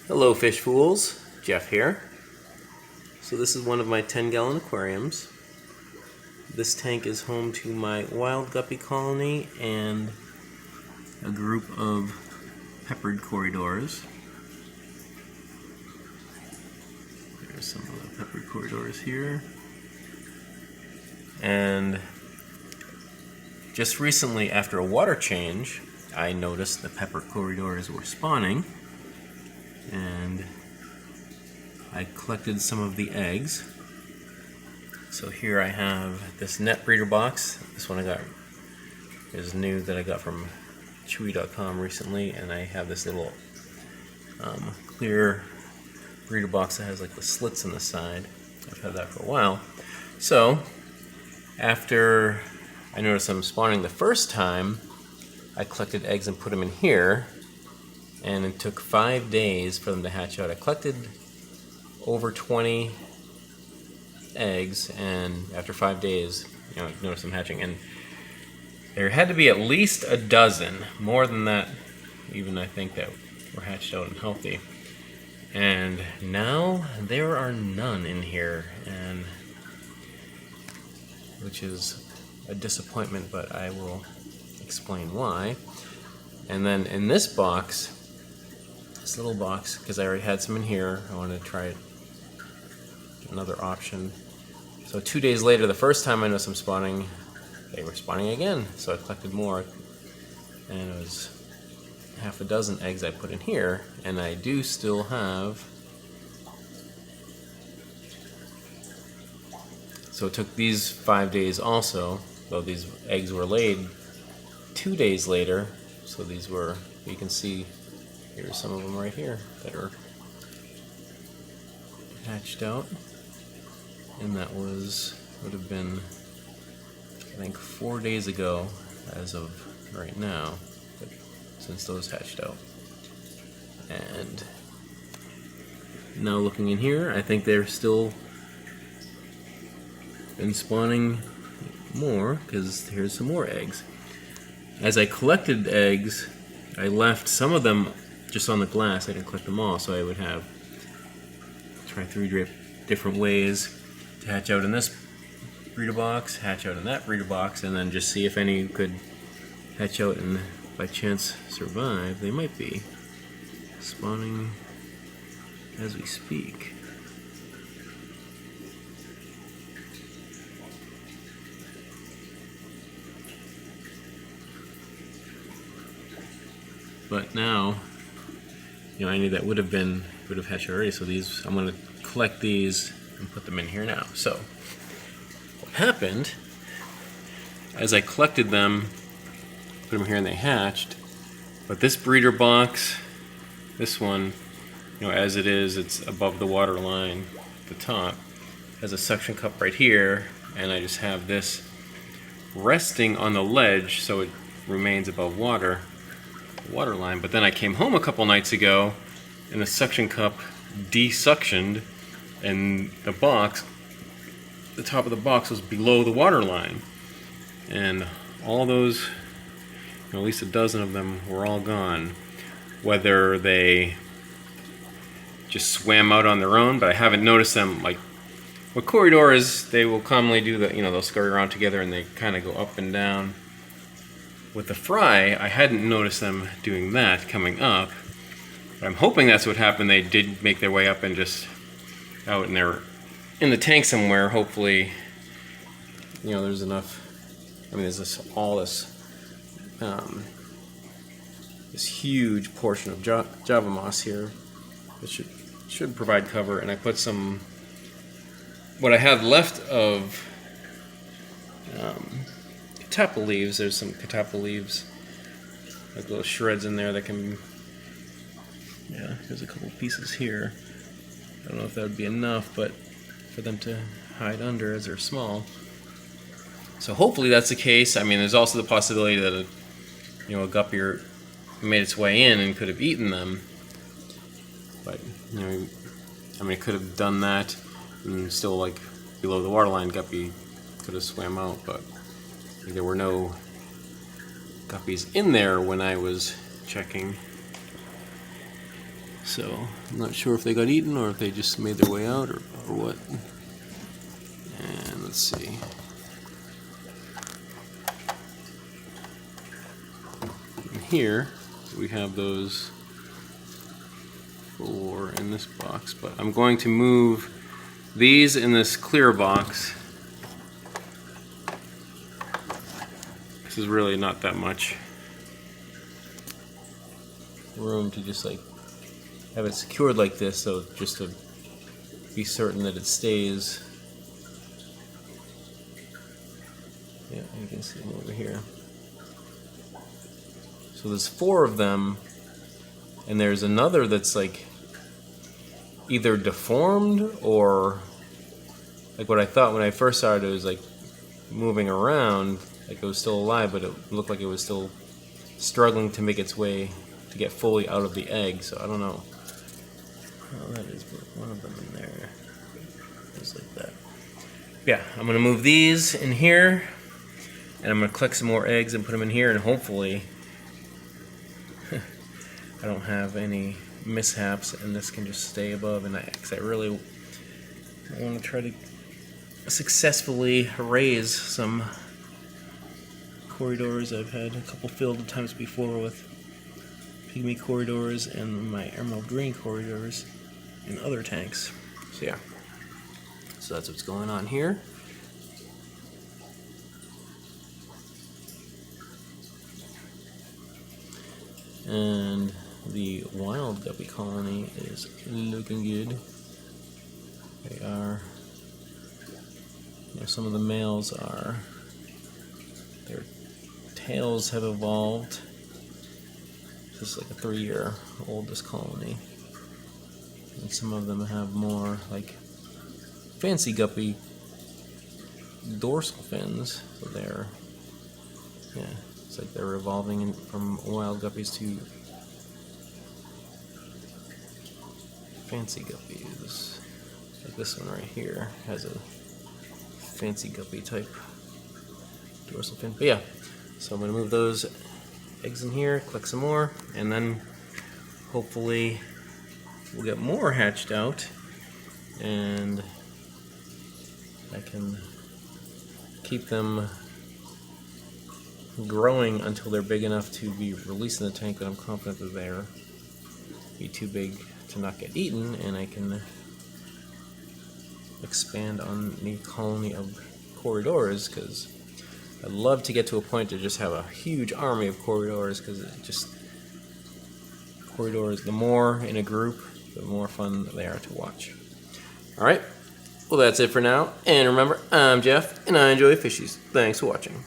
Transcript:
Hello fish fools, Jeff here. So this is one of my 10-gallon aquariums. This tank is home to my wild guppy colony and a group of peppered corydoras. There's some of the peppered corydoras here. And just recently, after a water change, I noticed the peppered corydoras were spawning, and I collected some of the eggs. So here I have this net breeder box. This one is new that I got from chewy.com recently, and I have this little clear breeder box that has like the slits in the side. I've had that for a while. So after I noticed them spawning the first time, I collected eggs and put them in here, and it took 5 days for them to hatch out. I collected over 20 eggs, and after 5 days, I noticed them hatching, and there had to be at least a dozen, more than that even, I think, that were hatched out and healthy. And now there are none in here, and which is a disappointment, but I will explain why. And then in this box, this little box, because I already had some in here, I wanted to try another option. So 2 days later, the first time I noticed them spawning, they were spawning again. So I collected more, and it was half a dozen eggs I put in here, and I do still have. So it took these 5 days also, though these eggs were laid 2 days later. So these were, you can see, here's some of them right here that are hatched out. And that would have been, I think, 4 days ago as of right now, but since those hatched out. And now looking in here, I think they're still been spawning more, because here's some more eggs. As I collected eggs, I left some of them just on the glass. I didn't collect them all, so I would try 3 different ways to hatch out in this breeder box, hatch out in that breeder box, and then just see if any could hatch out and by chance survive. They might be spawning as we speak. But now, any that would have hatched already. So these, I'm going to collect these and put them in here now. So what happened, as I collected them, put them here and they hatched. But this breeder box, this one, as it is, it's above the water line at the top, has a suction cup right here, and I just have this resting on the ledge so it remains above water line. But then I came home a couple nights ago, and the suction cup desuctioned, and the top of the box was below the water line, and all those, at least a dozen of them, were all gone. Whether they just swam out on their own, but I haven't noticed them. Like with corydoras, they will commonly do that. They'll scurry around together and they kind of go up and down. With the fry, I hadn't noticed them doing that coming up, but I'm hoping that's what happened. They did make their way up and just out, and they're in the tank somewhere. Hopefully, there's enough. There's this huge portion of Java moss here that should provide cover, and I put some, what I had left of catappa leaves. There's some catappa leaves, like little shreds in there that can, there's a couple pieces here. I don't know if that would be enough, but for them to hide under as they're small. So hopefully that's the case. There's also the possibility that a guppy made its way in and could have eaten them. But it could have done that, and still, like, below the waterline, guppy could have swam out. But there were no guppies in there when I was checking. So I'm not sure if they got eaten or if they just made their way out or what. And let's see. And here we have those 4 in this box, but I'm going to move these in this clear box. This is really not that much room to just like have it secured like this, so just to be certain that it stays. Yeah, you can see them over here. So there's 4 of them, and there's another that's like either deformed or like what I thought when I first saw it, it was like moving around, like it was still alive, but it looked like it was still struggling to make its way to get fully out of the egg. So I don't know how that is, but one of them in there is like that. Yeah, I'm gonna move these in here, and I'm gonna collect some more eggs and put them in here, and hopefully I don't have any mishaps, and this can just stay above. And because I really want to try to successfully raise some corydoras. I've had a couple failed attempts before with pygmy corydoras and my emerald green corydoras in other tanks. So yeah, so that's what's going on here. And the wild guppy colony is looking good. They are, you know, some of the males are, their tails have evolved. This is like a 3-year-old, this colony. And some of them have more like fancy guppy dorsal fins. So they're, yeah, it's like they're evolving from wild guppies to fancy guppies. Like this one right here has a fancy guppy type dorsal fin. But yeah, so I'm going to move those eggs in here, collect some more, and then hopefully we'll get more hatched out, and I can keep them growing until they're big enough to be released in the tank, but I'm confident that they're be too big to not get eaten, and I can expand on the colony of corydoras, because I'd love to get to a point to just have a huge army of corydoras, because it just, corydoras, the more in a group, the more fun they are to watch. Alright, well that's it for now, and remember, I'm Jeff, and I enjoy fishies. Thanks for watching.